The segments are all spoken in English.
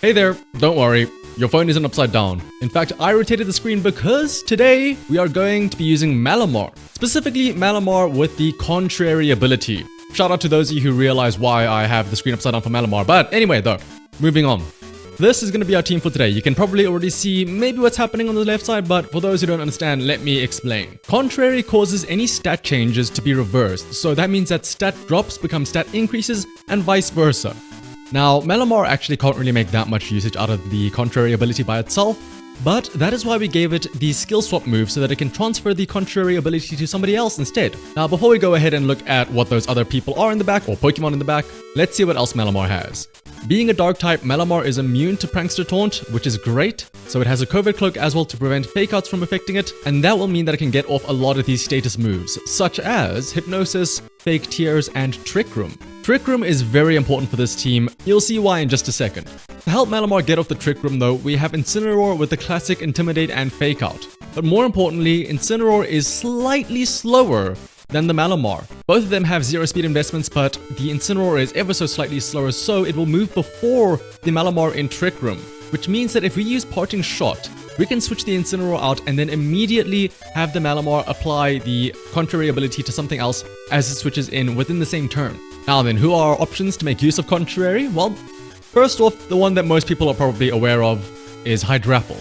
Hey there, don't worry, your phone isn't upside down. In fact, I rotated the screen because today we are going to be using Malamar. Specifically, Malamar with the contrary ability. Shout out to those of you who realize why I have the screen upside down for Malamar. But anyway though, moving on. This is going to be our team for today. You can probably already see maybe what's happening on the left side, but for those who don't understand, let me explain. Contrary causes any stat changes to be reversed, so that means that stat drops become stat increases and vice versa. Now, Malamar actually can't really make that much usage out of the contrary ability by itself, but that is why we gave it the skill swap move so that it can transfer the contrary ability to somebody else instead. Now, before we go ahead and look at what those other people are in the back, or Pokemon in the back, let's see what else Malamar has. Being a dark type, Malamar is immune to Prankster Taunt, which is great. So it has a covert cloak as well to prevent fake outs from affecting it, and that will mean that it can get off a lot of these status moves, such as Hypnosis, Fake Tears, and Trick Room. Trick Room is very important for this team, you'll see why in just a second. To help Malamar get off the Trick Room though, we have Incineroar with the classic Intimidate and Fake Out. But more importantly, Incineroar is slightly slower than the Malamar. Both of them have 0 speed investments, but the Incineroar is ever so slightly slower, so it will move before the Malamar in Trick Room, which means that if we use Parting Shot, we can switch the Incineroar out and then immediately have the Malamar apply the contrary ability to something else as it switches in within the same turn. Now then, who are our options to make use of contrary? Well, first off, the one that most people are probably aware of is Hydrapple.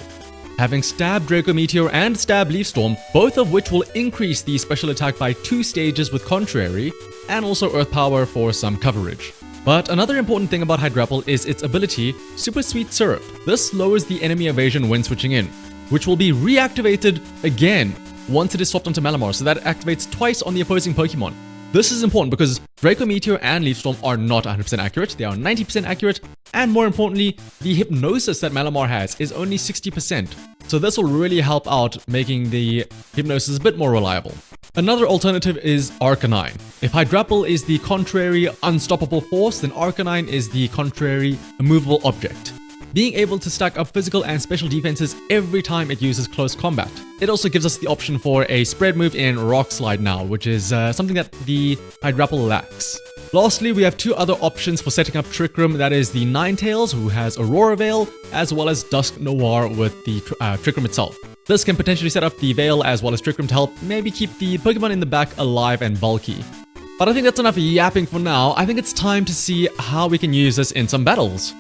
Having Stab Draco Meteor and Stab Leaf Storm, both of which will increase the special attack by 2 stages with Contrary, and also Earth Power for some coverage. But another important thing about Hydrapple is its ability, Super Sweet Syrup. This lowers the enemy evasion when switching in, which will be reactivated again once it is swapped onto Malamar, so that activates twice on the opposing Pokemon. This is important because Draco Meteor and Leaf Storm are not 100% accurate, they are 90% accurate, and more importantly, the Hypnosis that Malamar has is only 60%. So this will really help out making the Hypnosis a bit more reliable. Another alternative is Arcanine. If Hydrapple is the contrary unstoppable force, then Arcanine is the contrary immovable object, being able to stack up physical and special defenses every time it uses close combat. It also gives us the option for a spread move in Rock Slide now, which is something that the Hydrapple lacks. Lastly, we have 2 other options for setting up Trick Room, that is the Ninetales, who has Aurora Veil, as well as Dusk Noir with the Trick Room itself. This can potentially set up the Veil as well as Trick Room to help maybe keep the Pokemon in the back alive and bulky. But I think that's enough yapping for now. I think it's time to see how we can use this in some battles.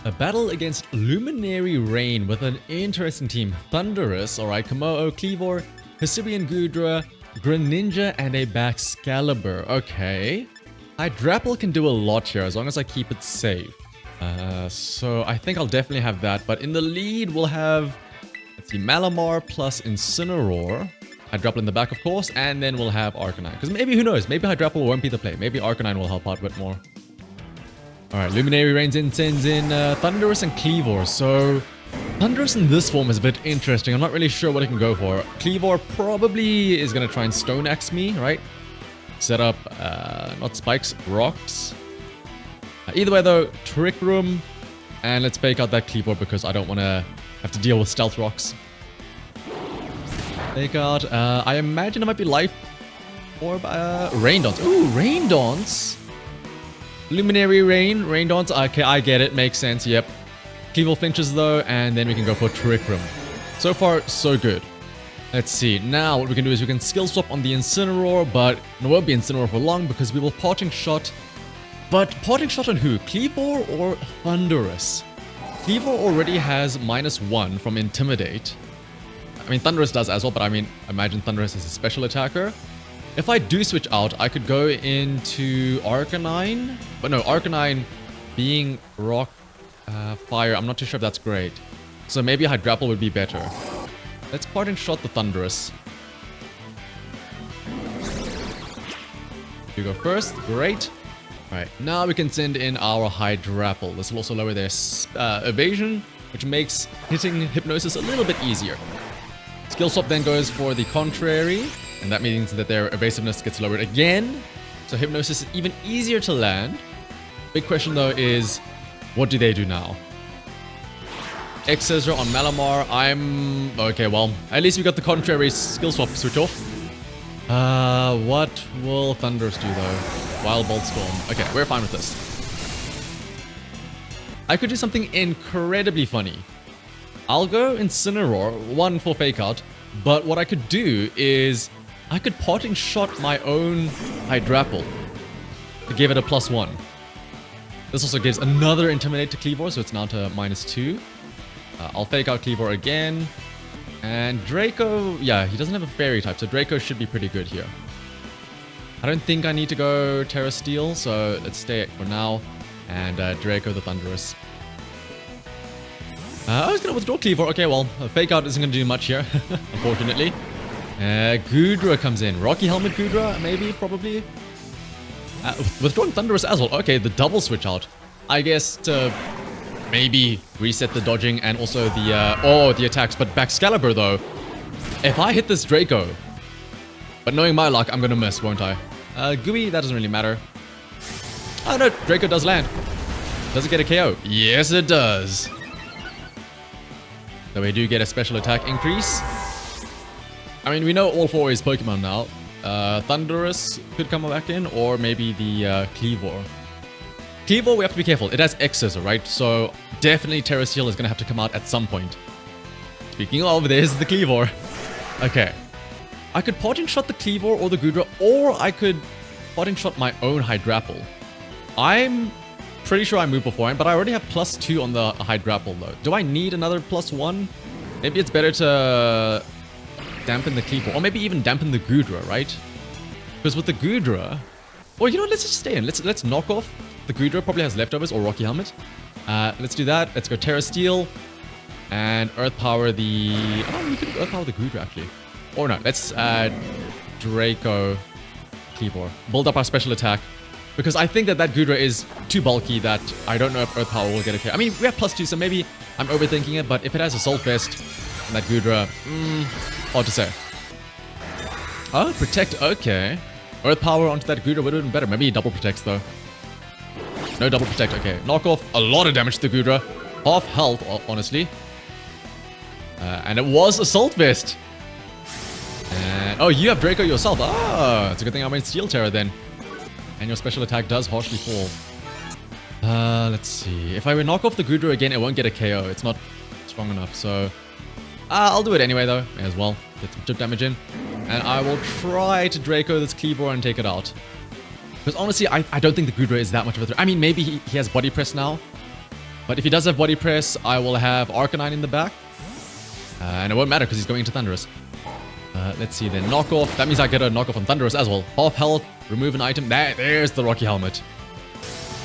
A battle against Luminary Rain with an interesting team. Thundurus, alright, Komodo, Cleavor, Hisuian Gudra, Greninja, and a Baxcalibur. Okay. Hydrapple can do a lot here as long as I keep it safe. So I think I'll definitely have that. But in the lead, we'll have, let's see, Malamar plus Incineroar. Hydrapple in the back, of course, and then we'll have Arcanine. Because maybe, who knows, maybe Hydrapple won't be the play. Maybe Arcanine will help out a bit more. Alright, Luminary Rain sends in Thundurus and Cleavor. So Thundurus in this form is a bit interesting. I'm not really sure what it can go for. Cleavor probably is going to try and Stone Axe me, right? Set up, not spikes, rocks. Either way though, Trick Room. And let's fake out that Cleavor because I don't want to have to deal with Stealth Rocks. Fake out. I imagine it might be Life Orb. Rain Dance. Ooh, Rain Dance. Luminary Rain Dance. Okay, I get it. Makes sense. Yep. Cleavor flinches though, and then we can go for Trick Room. So far, so good. Let's see. Now, what we can do is we can skill swap on the Incineroar, but it won't be Incineroar for long because we will Parting Shot. But Parting Shot on who? Cleavor or Thundurus? Cleavor already has -1 from Intimidate. I mean, Thundurus does as well, but I mean, imagine Thundurus is a special attacker. If I do switch out, I could go into Arcanine. But no, Arcanine being Rock, Fire, I'm not too sure if that's great. So maybe Hydrapple would be better. Let's Parting Shot the Thundurus. You go first. Great. Alright, now we can send in our Hydrapple. This will also lower their evasion, which makes hitting Hypnosis a little bit easier. Skill swap then goes for the contrary, and that means that their evasiveness gets lowered again. So Hypnosis is even easier to land. Big question though is, what do they do now? X-Scissor on Malamar. Okay, well, at least we got the contrary skill swap switch off. What will Thundurus do though? Wild Bolt Storm. Okay, we're fine with this. I could do something incredibly funny. I'll go Incineroar, one for Fake Out, but what I could do is I could potting shot my own Hydrapple to give it a +1. This also gives another Intimidate to Cleavor, so it's now to -2. I'll Fake Out Cleavor again. And Draco, yeah, he doesn't have a Fairy type, so Draco should be pretty good here. I don't think I need to go Terra Steel, so let's stay for now. And Draco the Thunderous. I was going to withdraw Cleavor. Okay, well, Fake Out isn't going to do much here, unfortunately. Goodra comes in. Rocky Helmet Goodra, maybe, probably. Withdrawing Thunderous as well. Okay, the double switch out. I guess to maybe reset the dodging and also the attacks. But Baxcalibur, though, if I hit this Draco, but knowing my luck, I'm going to miss, won't I? Gooey, that doesn't really matter. Oh, no, Draco does land. Does it get a KO? Yes, it does. So we do get a special attack increase. I mean, we know all four is Pokemon now. Thunderous could come back in, or maybe the Cleavor. Cleavor, we have to be careful. It has X-Scissor, right? So definitely Terra Steel is going to have to come out at some point. Speaking of, there's the Cleavor. Okay. I could potting shot the Cleavor or the Goodra, or I could potting shot my own Hydrapple. I'm pretty sure I moved beforehand, but I already have +2 on the Hydrapple though. Do I need another +1? Maybe it's better to dampen the Cleavor, or maybe even dampen the Goodra, right? Because with the Goodra, or you know what, let's just stay in. Let's knock off the Goodra. Probably has leftovers or Rocky Helmet. Let's do that. Let's go Terra Steel and Earth Power the. Oh, we could Earth Power the Goodra actually. Or no, let's Draco Cleavor. Build up our special attack. Because I think that Goodra is too bulky that I don't know if Earth Power will get a KO. I mean, we have +2, so maybe I'm overthinking it, but if it has Assault Vest, that Goodra, hard to say. Oh, Protect, okay. Earth Power onto that Goodra would have been better. Maybe he double protects, though. No double protect, okay. Knock off a lot of damage to the Goodra. Half health, honestly. And it was Assault Vest. And, oh, you have Draco yourself. Ah, it's a good thing I made Steel Terror then. And your special attack does harshly fall. Let's see. If I would knock off the Goodra again, it won't get a KO. It's not strong enough, so... I'll do it anyway, though. May as well. Get some chip damage in. And I will try to Draco this Cleavor and take it out. Because honestly, I don't think the Goodra is that much of a threat. I mean, maybe he has Body Press now. But if he does have Body Press, I will have Arcanine in the back. And it won't matter because he's going into Thunderous. Let's see then. Knock off. That means I get a knock off on Thunderous as well. Half health. Remove an item. There's the Rocky Helmet.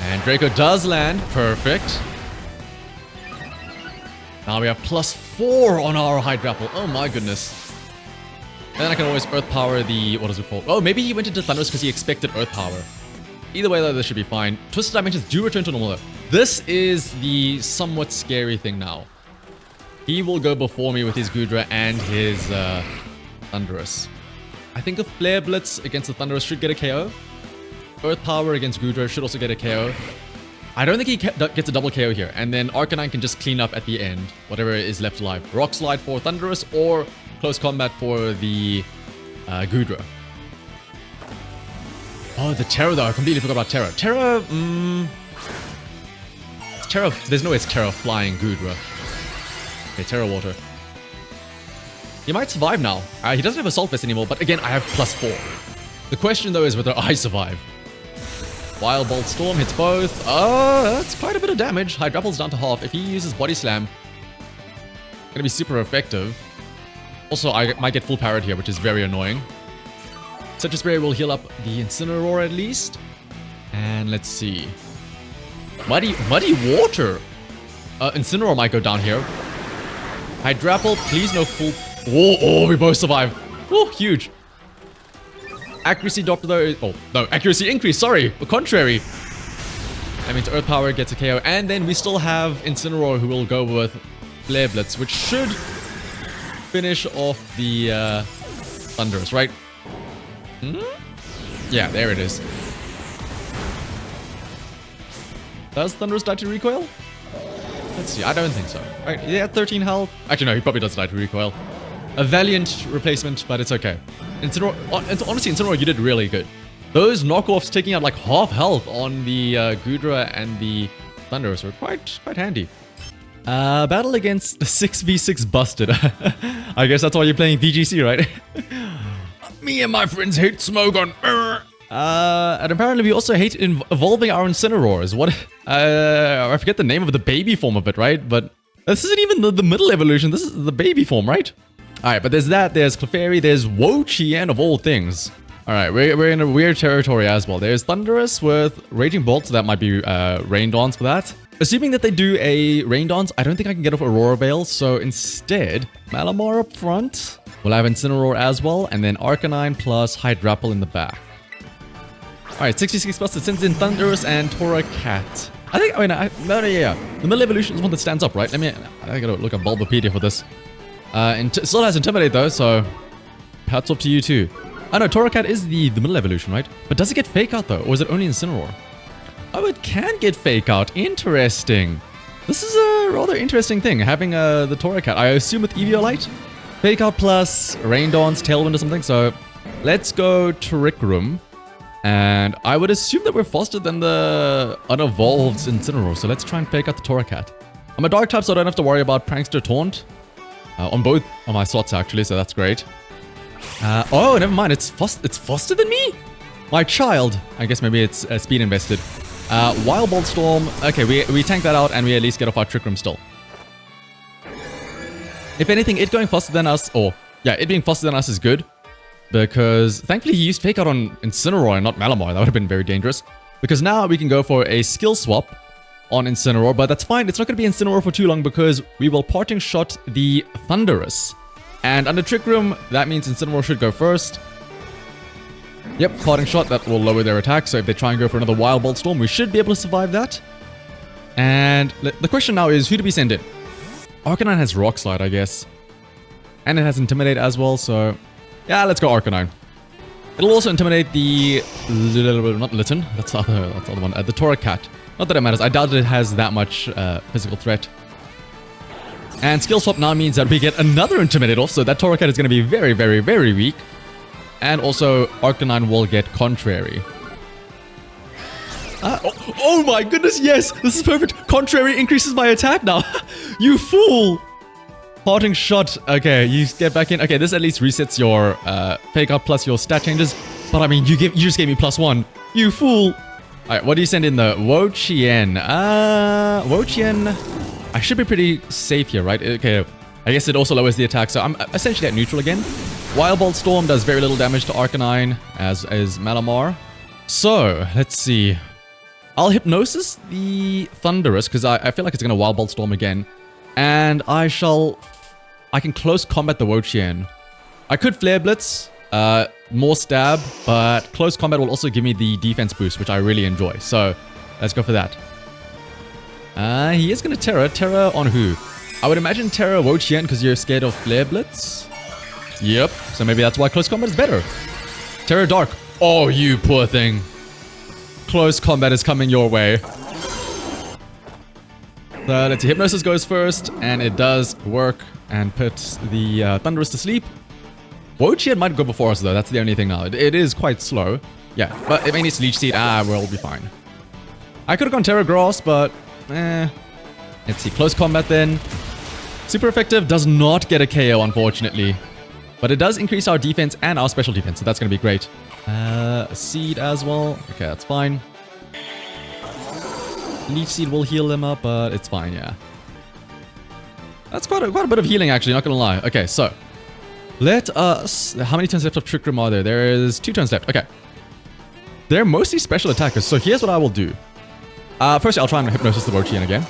And Draco does land. Perfect. Now we have +4 on our Hydrapple. Oh my goodness. And then I can always Earth Power the... What is it called? Oh, maybe he went into Thunderous because he expected Earth Power. Either way, though, this should be fine. Twisted Dimensions do return to normal, though. This is the somewhat scary thing now. He will go before me with his Goodra and his Thunderous. I think a Flare Blitz against the Thunderous should get a KO. Earth Power against Goodra should also get a KO. I don't think he gets a double KO here. And then Arcanine can just clean up at the end, whatever is left alive. Rock Slide for Thunderous or Close Combat for the Goodra. Oh, the Terra though. I completely forgot about Terra. Terra, Terra, there's no way it's Terra Flying Goodra. Okay, Terra Water. He might survive now. He doesn't have Assault Vest anymore, but again, I have +4. The question though is whether I survive. Wild Bolt Storm hits both. That's quite a bit of damage. Hydrapple's down to half. If he uses Body Slam, gonna be super effective. Also, I might get full parried here, which is very annoying. Citrus Berry will heal up the Incineroar at least. And let's see. Muddy Water. Incineroar might go down here. Hydrapple, please no full... Oh, we both survive. Oh, huge. Accuracy drop though. Oh, no, accuracy increase, sorry. The contrary. That means Earth Power gets a KO. And then we still have Incineroar who will go with Flare Blitz, which should finish off the Thunderous, right? Yeah, there it is. Does Thunderous die to recoil? Let's see, I don't think so. Right, yeah, 13 health. Actually, no, he probably does die to recoil. A valiant replacement, but it's okay. Incineroar, honestly, Incineroar, you did really good. Those knockoffs taking out like half health on the Goodra and the Thunderous were quite handy. Battle against 6v6 busted. I guess that's why you're playing VGC, right? Me and my friends hate Smogon. And apparently we also hate evolving our Incineroars. What? I forget the name of the baby form of it, right? But this isn't even the middle evolution. This is the baby form, right? Alright, but there's that. There's Clefairy. There's Wo-Chien of all things. Alright, we're in a weird territory as well. There's Thunderous with Raging Bolt, so that might be Rain Dance for that. Assuming that they do a Rain Dance, I don't think I can get off Aurora Veil, so instead, Malamar up front. We'll have Incineroar as well, and then Arcanine plus Hydrapple in the back. Alright, 66 plus, it sends in Thunderous and Torracat. I think, yeah. The middle evolution is one that stands up, right? I gotta look at Bulbapedia for this. It still has Intimidate though, so hats off to you too. I know, Torracat is the middle evolution, right? But does it get Fake Out though, or is it only Incineroar? Oh, it can get Fake Out. Interesting. This is a rather interesting thing, having the Torracat. I assume with Eviolite? Fake Out plus Rain Dance, Tailwind or something, so let's go Trick Room. And I would assume that we're faster than the unevolved Incineroar, so let's try and Fake Out the Torracat. I'm a Dark type, so I don't have to worry about Prankster Taunt. On both of my slots actually, so that's great. Oh, never mind, it's faster than me? My child. I guess maybe it's speed invested. Wild Bolt Storm. Okay, we tank that out and we at least get off our Trick Room still. If anything, it going faster than us, or yeah, it being faster than us is good. Because thankfully he used Fake Out on Incineroar and not Malamar. That would have been very dangerous. Because now we can go for a skill swap on Incineroar, but that's fine. It's not going to be Incineroar for too long because we will Parting Shot the Thunderous. And under Trick Room, that means Incineroar should go first. Yep, Parting Shot, that will lower their attack. So if they try and go for another Wild Bolt Storm, we should be able to survive that. And the question now is, who do we send in? Arcanine has Rock Slide, I guess. And it has Intimidate as well, so yeah, let's go Arcanine. It'll also intimidate the... not Litten, that's the other one. The Torracat. Not that it matters, I doubt it has that much physical threat. And Skill Swap now means that we get another Intimidate off, so that Torracat is going to be very, very, very weak. And also, Arcanine will get Contrary. Oh my goodness, yes! This is perfect! Contrary increases my attack now! You fool! Parting Shot. Okay, you get back in. Okay, this at least resets your Fake Out plus your stat changes. But I mean, you just gave me +1. You fool! Alright, what do you send in the Wo-Chien? Wo-Chien... I should be pretty safe here, right? Okay, I guess it also lowers the attack, so I'm essentially at neutral again. Wild Bolt Storm does very little damage to Arcanine, as is Malamar. So, let's see. I'll Hypnosis the Thunderous, because I feel like it's going to Wild Bolt Storm again. And I can Close Combat the Wo-Chien. I could Flare Blitz, more stab, but Close Combat will also give me the defense boost, which I really enjoy. So, let's go for that. He is going to Terra. Terra on who? I would imagine Terra Wo-Chien because you're scared of Flare Blitz. Yep, so maybe that's why Close Combat is better. Terra Dark. Oh, you poor thing. Close Combat is coming your way. So let's see, Hypnosis goes first, and it does work and puts the Thunderous to sleep. Wo-Chien might go before us though, that's the only thing now. It is quite slow. Yeah, but if it needs Leech Seed, we'll be fine. I could have gone Terra Grass, but let's see, Close Combat then. Super effective, does not get a KO unfortunately. But it does increase our defense and our special defense, so that's going to be great. Seed as well. Okay, that's fine. Leech Seed will heal them up, but it's fine, yeah. That's quite a bit of healing, actually, not gonna lie. Okay, so let us... How many turns left of Trick Room are there? There is 2 turns left. Okay. They're mostly special attackers, so here's what I will do. First, I'll try and Hypnosis the Wo-Chien again.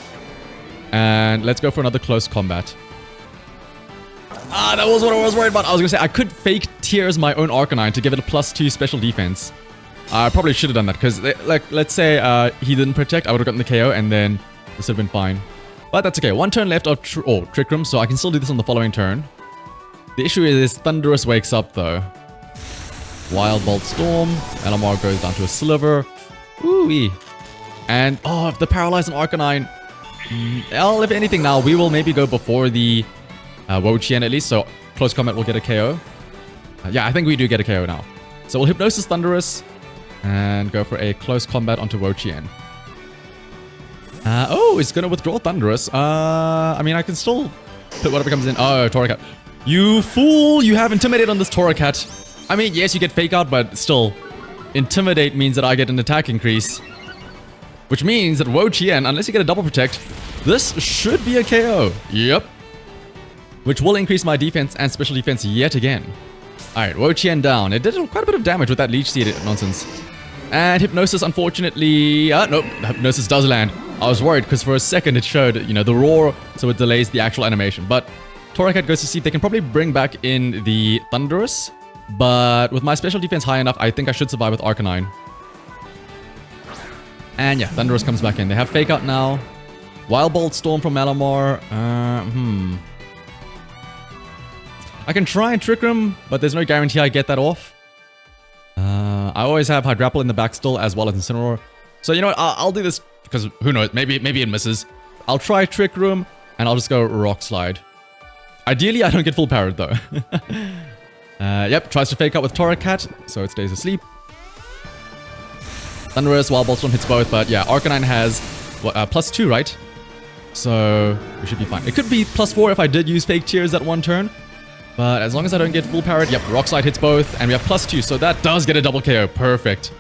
And let's go for another Close Combat. That was what I was worried about. I was gonna say, I could fake Tears my own Arcanine to give it a +2 special defense. I probably should have done that, because, like, let's say he didn't protect, I would have gotten the KO, and then this would have been fine. But that's okay. 1 turn left of Trick Room, so I can still do this on the following turn. The issue is Thunderous wakes up, though. Wild Bolt Storm. Malamar goes down to a Sliver. Ooh-wee. And, if the Paralyzed on Arcanine... Well, if anything now, we will maybe go before the Wo-Chien at least, so Close Combat will get a KO. Yeah, I think we do get a KO now. So we'll Hypnosis Thunderous and go for a Close Combat onto Wo-Chien. Oh, it's gonna withdraw Thunderous. I mean, I can still put whatever comes in. Oh, Torracat. You fool! You have Intimidate on this Torracat. I mean, yes, you get Fake Out, but still. Intimidate means that I get an attack increase. Which means that Wo Chien, unless you get a double protect, this should be a KO. Yep. Which will increase my defense and special defense yet again. Alright, Wo Chien down. It did quite a bit of damage with that Leech Seed nonsense. And Hypnosis, unfortunately... nope, Hypnosis does land. I was worried because for a second it showed, you know, the roar, so it delays the actual animation. But Torracat goes to sleep. They can probably bring back in the Thunderous. But with my special defense high enough, I think I should survive with Arcanine. And yeah, Thunderous comes back in. They have Fake Out now. Wild Bolt Storm from Malamar. I can try and Trick Room, but there's no guarantee I get that off. I always have Hydrapple in the back still, as well as Incineroar. So you know what, I'll do this, because who knows, maybe it misses. I'll try Trick Room, and I'll just go Rock Slide. Ideally, I don't get full parried though. Yep, tries to Fake Out with Torracat, so it stays asleep. Thunderous, Wild Bolt Storm hits both, but yeah, Arcanine has +2, right? So we should be fine. It could be +4 if I did use Fake Tears that one turn. But as long as I don't get full parried, yep, Rock Slide hits both, and we have +2, so that does get a double KO. Perfect.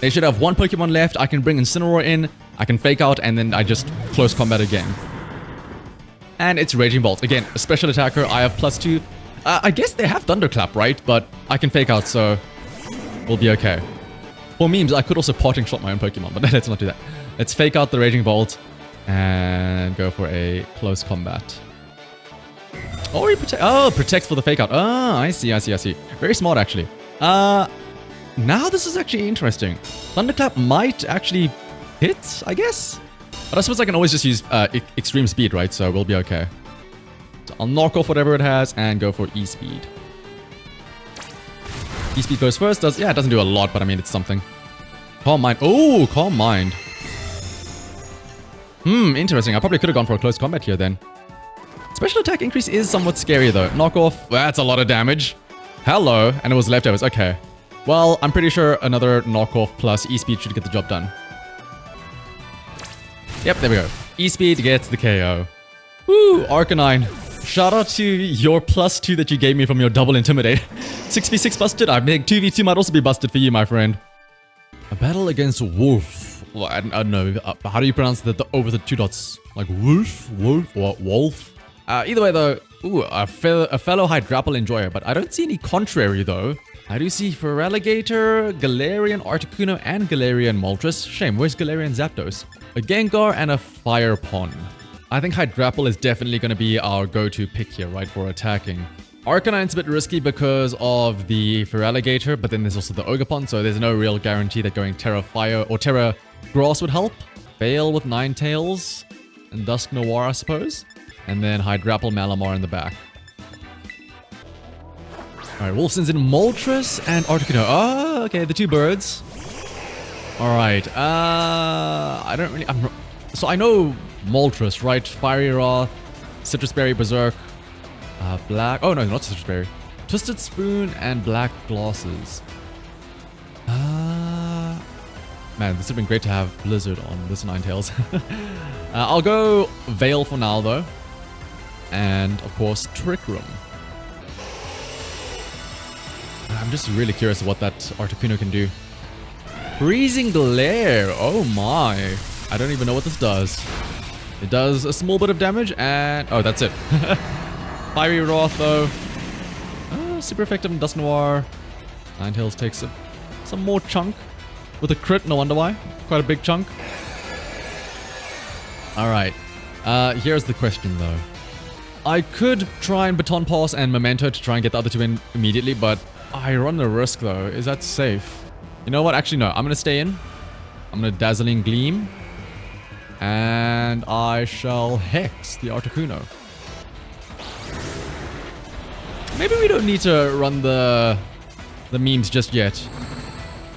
They should have one Pokemon left. I can bring Incineroar in, I can Fake Out, and then I just close combat again. And it's Raging Bolt. Again, a special attacker, I have +2. I guess they have Thunderclap, right? But I can Fake Out, so we'll be okay. For memes, I could also Parting Shot my own Pokemon, but let's not do that. Let's Fake Out the Raging Bolt and go for a close combat. Or he protects for the Fake Out. Oh, I see. Very smart, actually. Now this is actually interesting. Thunderclap might actually hit, I guess? But I suppose I can always just use Extreme Speed, right? So we'll be okay. So I'll knock off whatever it has and go for E-Speed. E-Speed goes first. It doesn't do a lot, but I mean, it's something. Calm Mind. Oh, Calm Mind. Interesting. I probably could have gone for a close combat here then. Special attack increase is somewhat scary though. Knockoff, that's a lot of damage. Hello, and it was leftovers. Okay. Well, I'm pretty sure another knockoff plus E-Speed should get the job done. Yep, there we go. E-Speed gets the KO. Woo, Arcanine. Shout out to your +2 that you gave me from your double Intimidate. 6v6 busted. I think 2v2 might also be busted for you, my friend. A battle against Wolf. Well, I don't know. How do you pronounce the O with the 2 dots? Like Wolf? Wolf? Or Wolf? Either way though, a fellow Hydrapple enjoyer, but I don't see any contrary though. I do see Feraligatr, Galarian Articuno, and Galarian Moltres. Shame, where's Galarian Zapdos? A Gengar and a Fire Pond. I think Hydrapple is definitely going to be our go-to pick here, right, for attacking. Arcanine's a bit risky because of the Feraligatr, but then there's also the Ogerpon, so there's no real guarantee that going Terra Fire or Terra Grass would help. Veil with Ninetales and Dusk Noir, I suppose. And then Hydrapple Malamar in the back. Alright, Wolfson's in Moltres and Articuno. Oh, okay, the two birds. Alright, I don't really... So I know Moltres, right? Fiery Wrath, Citrus Berry, Berserk, Black... Oh, no, not Citrus Berry. Twisted Spoon and Black Glasses. Man, this would have been great to have Blizzard on this Ninetales. I'll go Veil for now, though. And, of course, Trick Room. I'm just really curious what that Articuno can do. Freezing Glare! Oh my! I don't even know what this does. It does a small bit of damage and... Oh, that's it. Fiery Wrath, though. Super effective in Dusk Noir. Ninetales takes some more chunk. With a crit, no wonder why. Quite a big chunk. Alright. Here's the question, though. I could try and Baton Pass and Memento to try and get the other two in immediately, but I run the risk, though. Is that safe? You know what? Actually, no. I'm going to stay in. I'm going to Dazzling Gleam. And I shall Hex the Articuno. Maybe we don't need to run the memes just yet.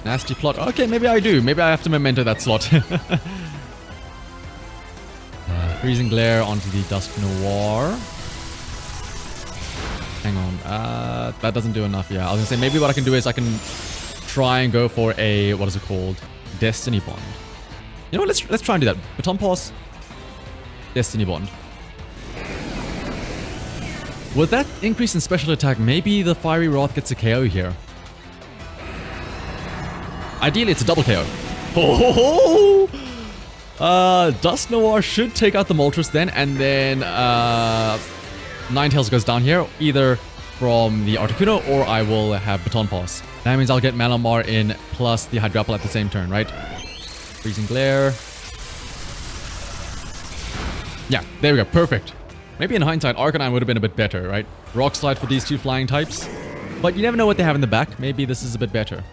Nasty Plot. Okay, maybe I do. Maybe I have to Memento that slot. Freezing Glare onto the Dusk Noir. Hang on. That doesn't do enough. Yeah, I was gonna say maybe what I can do is I can try and go for a, what is it called? Destiny Bond. You know what, let's try and do that. Baton Pass, Destiny Bond. With that increase in special attack, maybe the Fiery Wrath gets a KO here. Ideally, it's a double KO. Oh, Dust Noir should take out the Moltres then, and then Ninetales goes down here, either from the Articuno or I will have Baton Pass. That means I'll get Malamar in plus the Hydrapple at the same turn, right? Freezing Glare. Yeah, there we go, perfect. Maybe in hindsight, Arcanine would have been a bit better, right? Rock Slide for these two flying types. But you never know what they have in the back. Maybe this is a bit better.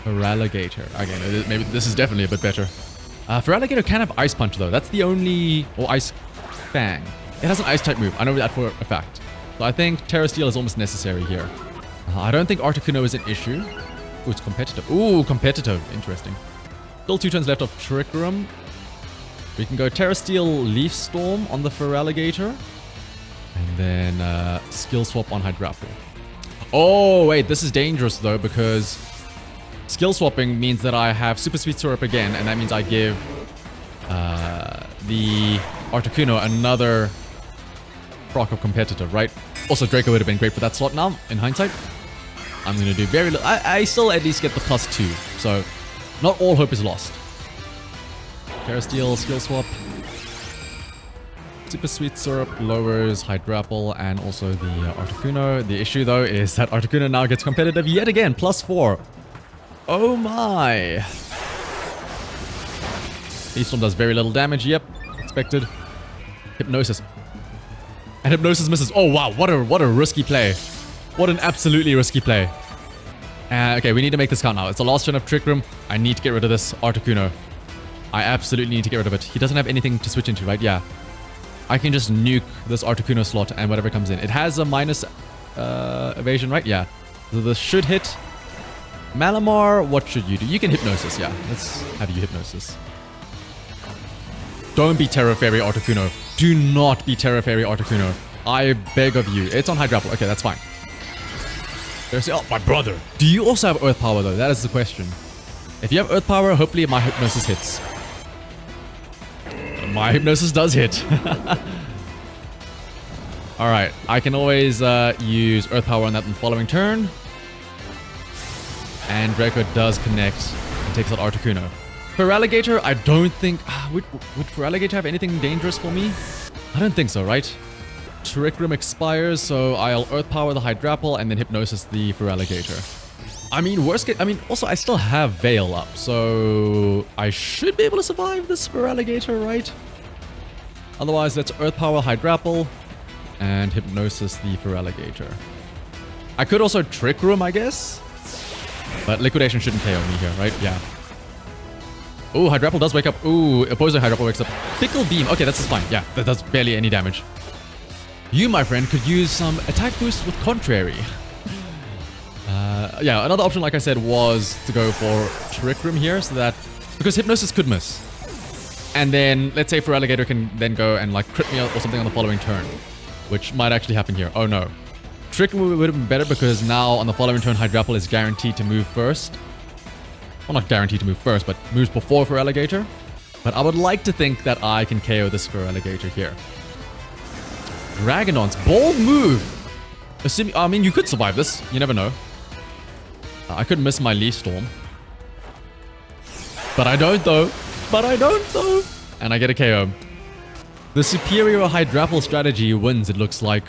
Feraligatr. Again, maybe this is definitely a bit better. Feraligatr can have Ice Punch though. That's the only... Or Ice Fang. It has an Ice type move. I know that for a fact. So I think Terra Steel is almost necessary here. I don't think Articuno is an issue. Ooh, it's competitive. Ooh, competitive. Interesting. Still 2 turns left of Trick Room. We can go Terra Steel, Leaf Storm on the Feraligatr. And then Skill Swap on Hydrapple. Oh, wait. This is dangerous though because... Skill swapping means that I have Super Sweet Syrup again, and that means I give the Articuno another proc of competitive, right? Also, Draco would have been great for that slot now, in hindsight. I'm going to do very little. I still at least get the +2, so not all hope is lost. Terra Steel, Skill Swap. Super Sweet Syrup lowers Hydrapple and also the Articuno. The issue, though, is that Articuno now gets competitive yet again, +4. Oh my! Leaf Storm does very little damage, yep. Expected. Hypnosis. And Hypnosis misses. Oh wow, what a risky play. What an absolutely risky play. Okay, we need to make this count now. It's the last turn of Trick Room. I need to get rid of this Articuno. I absolutely need to get rid of it. He doesn't have anything to switch into, right? Yeah. I can just nuke this Articuno slot and whatever comes in. It has a minus evasion, right? Yeah. So this should hit. Malamar, what should you do? You can Hypnosis, yeah. Let's have you Hypnosis. Don't be Terra Fairy Articuno. Do not be Terra Fairy Articuno. I beg of you. It's on Hydrapple. Okay, that's fine. There's, oh, my brother. Do you also have Earth Power, though? That is the question. If you have Earth Power, hopefully my Hypnosis hits. My Hypnosis does hit. Alright, I can always use Earth Power on that in the following turn. And Draco does connect and takes out Articuno. Feraligatr, I don't think... Would Feraligatr have anything dangerous for me? I don't think so, right? Trick Room expires, so I'll Earth Power the Hydrapple and then Hypnosis the Feraligatr. I mean, worst case... I mean, also, I still have Veil up, so... I should be able to survive this Feraligatr, right? Otherwise, let's Earth Power Hydrapple and Hypnosis the Feraligatr. I could also Trick Room, I guess? But Liquidation shouldn't KO me here, right? Yeah. Oh, Hydrapple does wake up. Ooh, opposing Hydrapple wakes up. Fickle Beam. Okay, that's fine. Yeah, that does barely any damage. You, my friend, could use some attack boosts with Contrary. Yeah, another option, like I said, was to go for Trick Room here, so that... Because Hypnosis could miss. And then, let's say Feraligatr can then go and, like, crit me or something on the following turn. Which might actually happen here. Oh, no. Trick Room would have been better because now on the following turn, Hydrapple is guaranteed to move first. Well, not guaranteed to move first, but moves before Feraligatr. But I would like to think that I can KO this Feraligatr here. Dragonon's bold move! Assuming, I mean, you could survive this. You never know. I could miss my Leaf Storm. But I don't, though. And I get a KO. The superior Hydrapple strategy wins, it looks like.